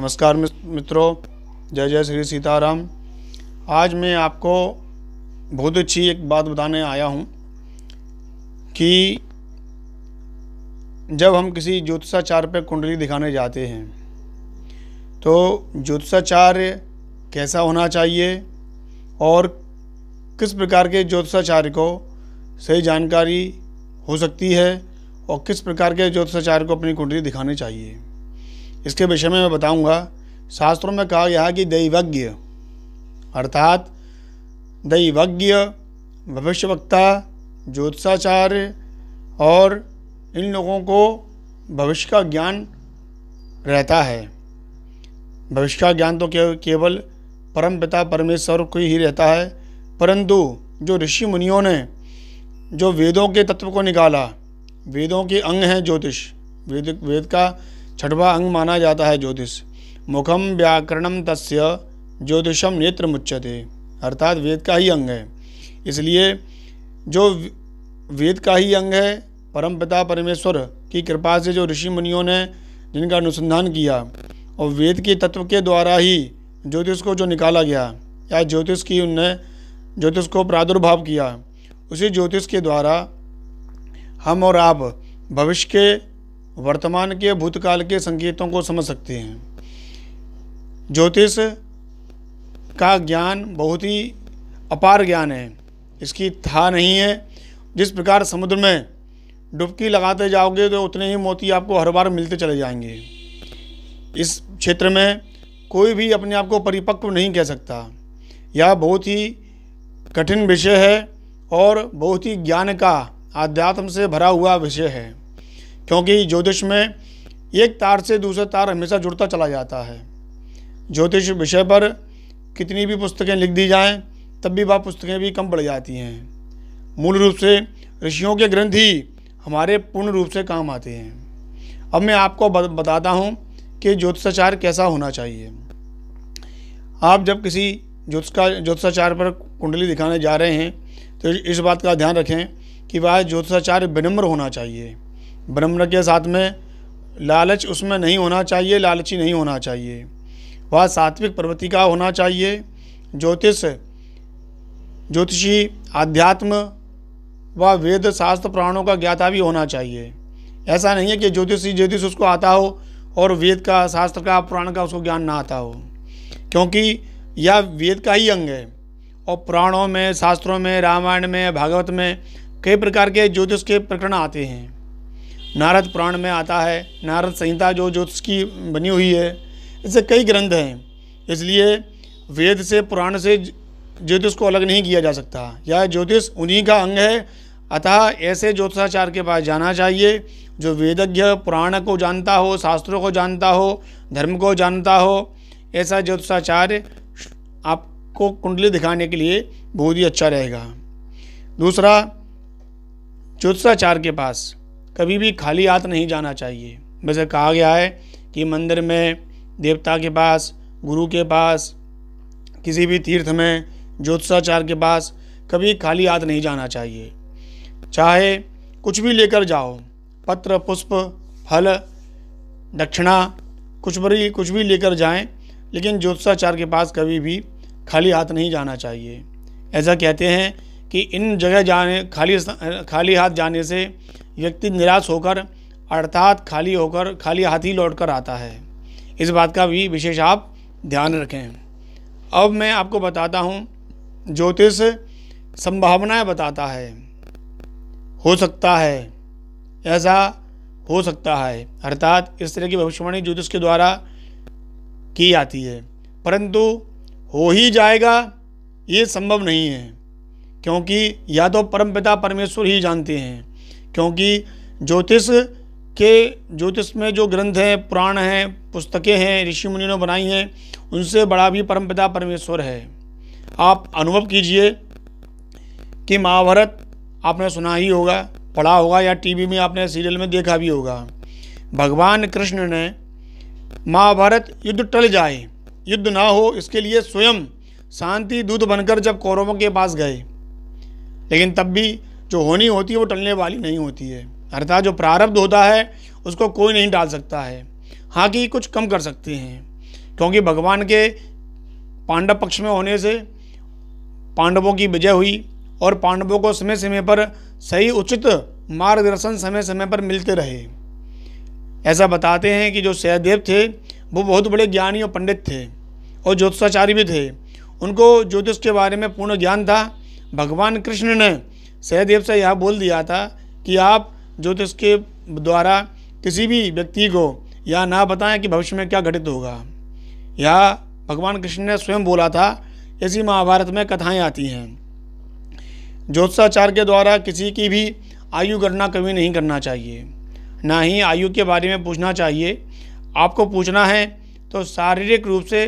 नमस्कार मित्रों, जय जय श्री सीताराम। आज मैं आपको बहुत अच्छी एक बात बताने आया हूँ कि जब हम किसी ज्योतिषाचार्य पर कुंडली दिखाने जाते हैं तो ज्योतिषाचार्य कैसा होना चाहिए और किस प्रकार के ज्योतिषाचार्य को सही जानकारी हो सकती है और किस प्रकार के ज्योतिषाचार्य को अपनी कुंडली दिखानी चाहिए, इसके विषय में मैं बताऊंगा। शास्त्रों में कहा गया है कि दैवज्ञ अर्थात दैवज्ञ, भविष्यवक्ता, ज्योतिषाचार्य और इन लोगों को भविष्य का ज्ञान रहता है। भविष्य का ज्ञान तो केवल परमपिता परमेश्वर को ही रहता है, परंतु जो ऋषि मुनियों ने जो वेदों के तत्व को निकाला, वेदों के अंग हैं ज्योतिष, वेद का छठवां अंग माना जाता है ज्योतिष। मुखम व्याकरणम तस्य ज्योतिषम नेत्र मुच्यते, अर्थात वेद का ही अंग है। इसलिए जो वेद का ही अंग है, परमपिता परमेश्वर की कृपा से जो ऋषि मुनियों ने जिनका अनुसंधान किया और वेद के तत्व के द्वारा ही ज्योतिष को जो निकाला गया या ज्योतिष को प्रादुर्भाव किया, उसी ज्योतिष के द्वारा हम और आप भविष्य के, वर्तमान के, भूतकाल के संकेतों को समझ सकते हैं। ज्योतिष का ज्ञान बहुत ही अपार ज्ञान है, इसकी था नहीं है। जिस प्रकार समुद्र में डुबकी लगाते जाओगे तो उतने ही मोती आपको हर बार मिलते चले जाएंगे। इस क्षेत्र में कोई भी अपने आप को परिपक्व नहीं कह सकता। यह बहुत ही कठिन विषय है और बहुत ही ज्ञान का, आध्यात्म से भरा हुआ विषय है, क्योंकि ज्योतिष में एक तार से दूसरे तार हमेशा जुड़ता चला जाता है। ज्योतिष विषय पर कितनी भी पुस्तकें लिख दी जाएं, तब भी वह पुस्तकें भी कम पड़ जाती हैं। मूल रूप से ऋषियों के ग्रंथ ही हमारे पूर्ण रूप से काम आते हैं। अब मैं आपको बताता हूं कि ज्योतिषाचार्य कैसा होना चाहिए। आप जब किसी ज्योतिषाचार्य पर कुंडली दिखाने जा रहे हैं तो इस बात का ध्यान रखें कि वह ज्योतिषाचार्य विनम्र होना चाहिए। विनम्र के साथ में लालच उसमें नहीं होना चाहिए, लालची नहीं होना चाहिए। वह सात्विक प्रवृत्ति का होना चाहिए। ज्योतिषी, अध्यात्म व वेद शास्त्र पुराणों का ज्ञाता भी होना चाहिए। ऐसा नहीं है कि ज्योतिष उसको आता हो और वेद का, शास्त्र का, पुराण का उसको ज्ञान ना आता हो, क्योंकि यह वेद का ही अंग है। और पुराणों में, शास्त्रों में, रामायण में, भागवत में कई प्रकार के ज्योतिष के प्रकरण आते हैं। नारद पुराण में आता है, नारद संहिता जो ज्योतिष की बनी हुई है, इससे कई ग्रंथ हैं। इसलिए वेद से, पुराण से ज्योतिष को अलग नहीं किया जा सकता। यह ज्योतिष उन्हीं का अंग है। अतः ऐसे ज्योतिषाचार्य के पास जाना चाहिए जो वेदज्ञ, पुराण को जानता हो, शास्त्रों को जानता हो, धर्म को जानता हो। ऐसा ज्योतिषाचार्य आपको कुंडली दिखाने के लिए बहुत ही अच्छा रहेगा। दूसरा, ज्योतिषाचार्य के पास कभी भी खाली हाथ नहीं जाना चाहिए। वैसे कहा गया है कि मंदिर में, देवता के पास, गुरु के पास, किसी भी तीर्थ में, ज्योतिषाचार्य के पास कभी खाली हाथ नहीं जाना चाहिए। चाहे कुछ भी लेकर जाओ, पत्र, पुष्प, फल, दक्षिणा, कुछ भी लेकर जाएं, लेकिन ज्योतिषाचार्य के पास कभी भी खाली हाथ नहीं जाना चाहिए। ऐसा कहते हैं कि इन जगह खाली हाथ जाने से व्यक्ति निराश होकर, अर्थात खाली हाथ ही लौट कर आता है। इस बात का भी विशेष आप ध्यान रखें। अब मैं आपको बताता हूँ, ज्योतिष संभावनाएं बताता है। हो सकता है, ऐसा हो सकता है, अर्थात इस तरह की भविष्यवाणी ज्योतिष के द्वारा की जाती है, परंतु हो ही जाएगा ये संभव नहीं है, क्योंकि या तो परमपिता परमेश्वर ही जानते हैं। क्योंकि ज्योतिष में जो ग्रंथ हैं, पुराण हैं, पुस्तकें हैं, ऋषि मुनियों ने बनाई हैं, उनसे बड़ा भी परमपिता परमेश्वर है। आप अनुभव कीजिए कि महाभारत आपने सुना ही होगा, पढ़ा होगा, या टीवी में आपने सीरियल में देखा भी होगा। भगवान कृष्ण ने महाभारत युद्ध टल जाए, युद्ध ना हो, इसके लिए स्वयं शांति दूत बनकर जब कौरवों के पास गए, लेकिन तब भी जो होनी होती है वो टलने वाली नहीं होती है। अर्थात जो प्रारब्ध होता है उसको कोई नहीं डाल सकता है। हाँ कि कुछ कम कर सकते हैं। क्योंकि भगवान के पांडव पक्ष में होने से पांडवों की विजय हुई और पांडवों को समय समय पर सही उचित मार्गदर्शन समय समय पर मिलते रहे। ऐसा बताते हैं कि जो सहदेव थे वो बहुत बड़े ज्ञानी और पंडित थे और ज्योतिषाचार्य भी थे। उनको ज्योतिष के बारे में पूर्ण ज्ञान था। भगवान कृष्ण ने सहदेव से यह बोल दिया था कि आप ज्योतिष के द्वारा किसी भी व्यक्ति को यह ना बताएं कि भविष्य में क्या घटित होगा। यह भगवान कृष्ण ने स्वयं बोला था। ऐसी महाभारत में कथाएं आती हैं। ज्योतिषाचार के द्वारा किसी की भी आयु गणना कभी नहीं करना चाहिए, ना ही आयु के बारे में पूछना चाहिए। आपको पूछना है तो शारीरिक रूप से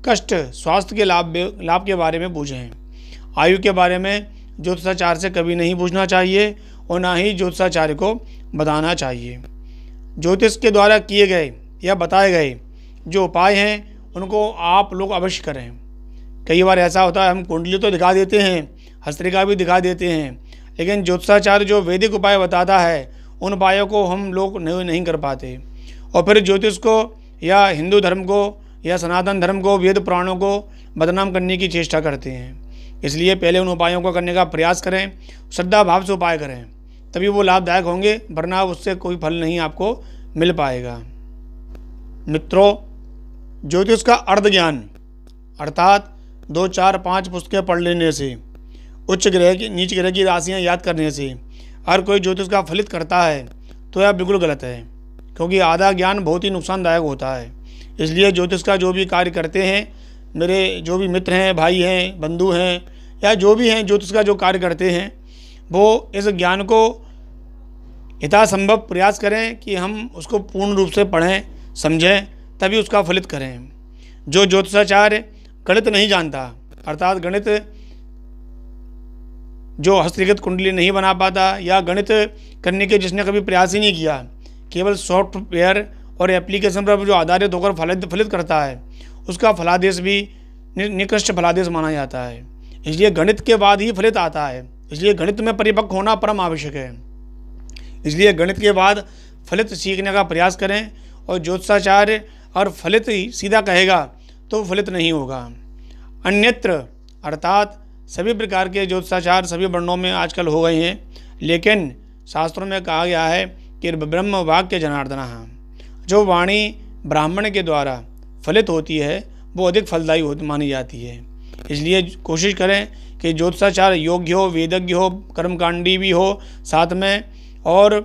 कष्ट, स्वास्थ्य के लाभ के बारे में पूछें। आयु के बारे में ज्योतिषाचार्य से कभी नहीं पूछना चाहिए और ना ही ज्योतिषाचार्य को बताना चाहिए। ज्योतिष के द्वारा किए गए या बताए गए जो उपाय हैं उनको आप लोग अवश्य करें। कई बार ऐसा होता है हम कुंडली तो दिखा देते हैं, हस्तरेखा भी दिखा देते हैं, लेकिन ज्योतिषाचार्य जो वैदिक उपाय बताता है उन उपायों को हम लोग नहीं कर पाते और फिर ज्योतिष को या हिंदू धर्म को या सनातन धर्म को, वेद पुराणों को बदनाम करने की चेष्टा करते हैं। इसलिए पहले उन उपायों को करने का प्रयास करें, श्रद्धा भाव से उपाय करें, तभी वो लाभदायक होंगे, वरना उससे कोई फल नहीं आपको मिल पाएगा। मित्रों, ज्योतिष का अर्ध ज्ञान अर्थात 2, 4, 5 पुस्तकें पढ़ लेने से, उच्च ग्रह की नीच ग्रह की राशियाँ याद करने से हर कोई ज्योतिष का फलित करता है तो यह बिल्कुल गलत है, क्योंकि आधा ज्ञान बहुत ही नुकसानदायक होता है। इसलिए ज्योतिष का जो भी कार्य करते हैं, मेरे जो भी मित्र हैं, भाई हैं, बंधु हैं या जो भी हैं ज्योतिष का जो कार्य करते हैं, वो इस ज्ञान को यथासंभव प्रयास करें कि हम उसको पूर्ण रूप से पढ़ें, समझें, तभी उसका फलित करें। जो ज्योतिषाचार्य गणित नहीं जानता, अर्थात गणित जो हस्तलिखित कुंडली नहीं बना पाता या गणित करने के जिसने कभी प्रयास ही नहीं किया, केवल सॉफ्टवेयर और एप्लीकेशन पर जो आधारित होकर फलित करता है, उसका फलादेश भी निकृष्ट फलादेश माना जाता है। इसलिए गणित के बाद ही फलित आता है। इसलिए गणित में परिपक्व होना परम आवश्यक है। इसलिए गणित के बाद फलित सीखने का प्रयास करें और ज्योतिषाचार्य और फलित ही सीधा कहेगा तो फलित नहीं होगा। अन्यत्र अर्थात सभी प्रकार के ज्योतिषाचार सभी वर्णों में आजकल हो गए हैं, लेकिन शास्त्रों में कहा गया है कि ब्रह्म वाक्य जनार्दनः, जो वाणी ब्राह्मण के द्वारा फलित होती है वो अधिक फलदायी मानी जाती है। इसलिए कोशिश करें कि ज्योतिषाचार योग्य हो, वेदज्ञ हो, कर्मकांडी भी हो साथ में, और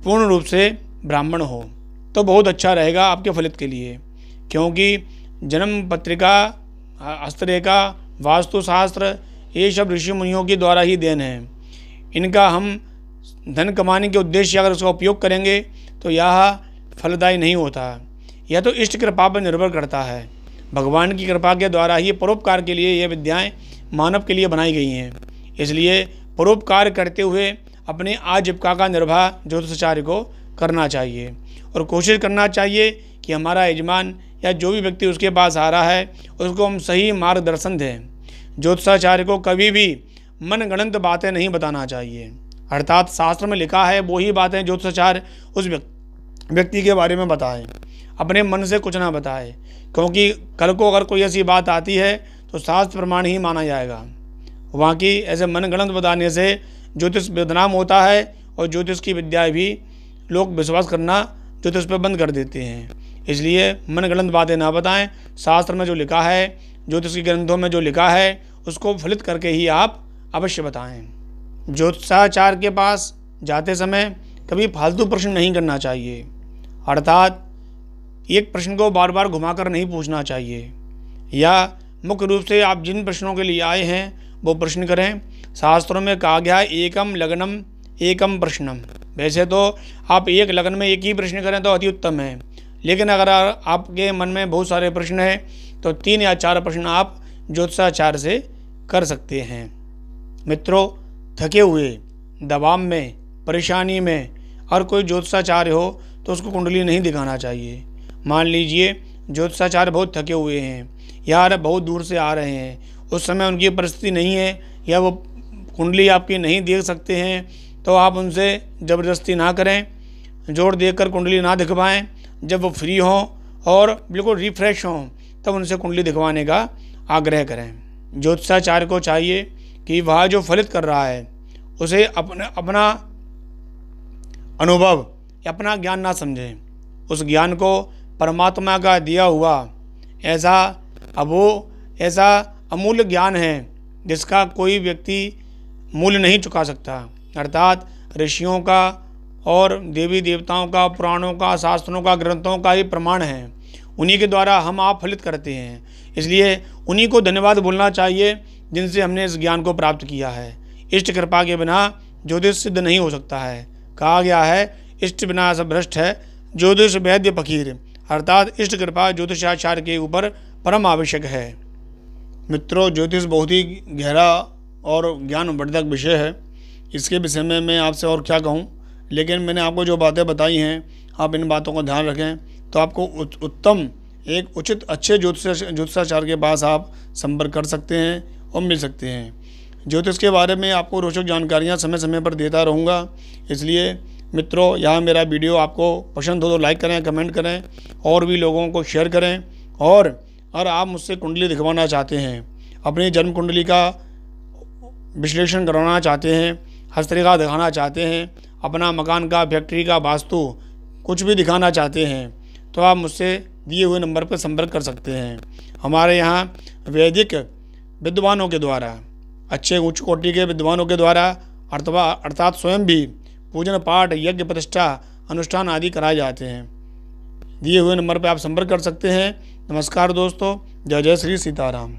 पूर्ण रूप से ब्राह्मण हो तो बहुत अच्छा रहेगा आपके फलित के लिए। क्योंकि जन्म पत्रिका, हस्तरेखा, वास्तुशास्त्र ये सब ऋषि मुनियों के द्वारा ही देन है। इनका हम धन कमाने के उद्देश्य अगर उसका उपयोग करेंगे तो यह फलदायी नहीं होता। यह तो इष्ट कृपा पर निर्भर करता है। भगवान की कृपा के द्वारा ही परोपकार के लिए ये विद्याएं मानव के लिए बनाई गई हैं। इसलिए परोपकार करते हुए अपने आजीविका का निर्वाह ज्योतिषाचार्य को करना चाहिए और कोशिश करना चाहिए कि हमारा यजमान या जो भी व्यक्ति उसके पास आ रहा है उसको हम सही मार्गदर्शन दें। ज्योतिषाचार्य को कभी भी मनगढ़ंत बातें नहीं बताना चाहिए, अर्थात शास्त्र में लिखा है वो ही बातें ज्योतिषाचार्य उस व्यक्ति के बारे में बताए, अपने मन से कुछ ना बताए। क्योंकि कल को अगर कोई ऐसी बात आती है तो शास्त्र प्रमाण ही माना जाएगा। वहाँ की ऐसे मनगढ़ंत बताने से ज्योतिष बदनाम होता है और ज्योतिष की विद्या भी लोग विश्वास करना ज्योतिष पर बंद कर देते हैं। इसलिए मनगढ़ंत बातें ना बताएं। शास्त्र में जो लिखा है, ज्योतिष के ग्रंथों में जो लिखा है, उसको फलित करके ही आप अवश्य बताएं। ज्योतिषाचार्य के पास जाते समय कभी फालतू प्रश्न नहीं करना चाहिए, अर्थात एक प्रश्न को बार बार घुमाकर नहीं पूछना चाहिए, या मुख्य रूप से आप जिन प्रश्नों के लिए आए हैं वो प्रश्न करें। शास्त्रों में कहा गया है एकम लग्नम एकम प्रश्नम। वैसे तो आप एक लग्न में एक ही प्रश्न करें तो अति उत्तम है, लेकिन अगर आपके मन में बहुत सारे प्रश्न हैं तो 3 या 4 प्रश्न आप ज्योतिषाचार्य से कर सकते हैं। मित्रों, थके हुए, दबाव में, परेशानी में और कोई ज्योतिषाचार्य हो तो उसको कुंडली नहीं दिखाना चाहिए। मान लीजिए ज्योतिषाचार्य बहुत थके हुए हैं, यार बहुत दूर से आ रहे हैं, उस समय उनकी परिस्थिति नहीं है या वो कुंडली आपकी नहीं देख सकते हैं, तो आप उनसे ज़बरदस्ती ना करें, जोर देकर कुंडली ना दिखवाएं। जब वो फ्री हों और बिल्कुल रिफ्रेश हों तब उनसे कुंडली दिखवाने का आग्रह करें। ज्योतिषाचार्य को चाहिए कि वह जो फलित कर रहा है उसे अपना अनुभव या अपना ज्ञान ना समझें, उस ज्ञान को परमात्मा का दिया हुआ ऐसा अमूल्य ज्ञान है जिसका कोई व्यक्ति मूल्य नहीं चुका सकता। अर्थात ऋषियों का और देवी देवताओं का, पुराणों का, शास्त्रों का, ग्रंथों का ही प्रमाण है। उन्हीं के द्वारा हम आप फलित करते हैं, इसलिए उन्हीं को धन्यवाद बोलना चाहिए जिनसे हमने इस ज्ञान को प्राप्त किया है। इष्ट कृपा के बिना ज्योतिष सिद्ध नहीं हो सकता है। कहा गया है इष्ट बिना सब भ्रष्ट है, ज्योतिष वैद्य फकीर। अर्थात इष्ट कृपा ज्योतिषाचार्य के ऊपर परम आवश्यक है। मित्रों, ज्योतिष बहुत ही गहरा और ज्ञानवर्धक विषय है। इसके विषय में मैं आपसे और क्या कहूँ, लेकिन मैंने आपको जो बातें बताई हैं आप इन बातों का ध्यान रखें तो आपको उत्तम एक उचित अच्छे ज्योतिषाचार्य के पास आप संपर्क कर सकते हैं और मिल सकते हैं। ज्योतिष के बारे में आपको रोचक जानकारियाँ समय समय पर देता रहूँगा। इसलिए मित्रों, यहाँ मेरा वीडियो आपको पसंद हो तो लाइक करें, कमेंट करें और भी लोगों को शेयर करें। और अगर आप मुझसे कुंडली दिखवाना चाहते हैं, अपनी जन्म कुंडली का विश्लेषण करवाना चाहते हैं, हस्तरेखा दिखाना चाहते हैं, अपना मकान का, फैक्ट्री का वास्तु कुछ भी दिखाना चाहते हैं तो आप मुझसे दिए हुए नंबर पर संपर्क कर सकते हैं। हमारे यहाँ वैदिक विद्वानों के द्वारा, अच्छे उच्च कोटि के विद्वानों के द्वारा अर्थात स्वयं भी पूजन पाठ, यज्ञ प्रतिष्ठा, अनुष्ठान आदि कराए जाते हैं। दिए हुए नंबर पर आप संपर्क कर सकते हैं। नमस्कार दोस्तों, जय जय श्री सीताराम।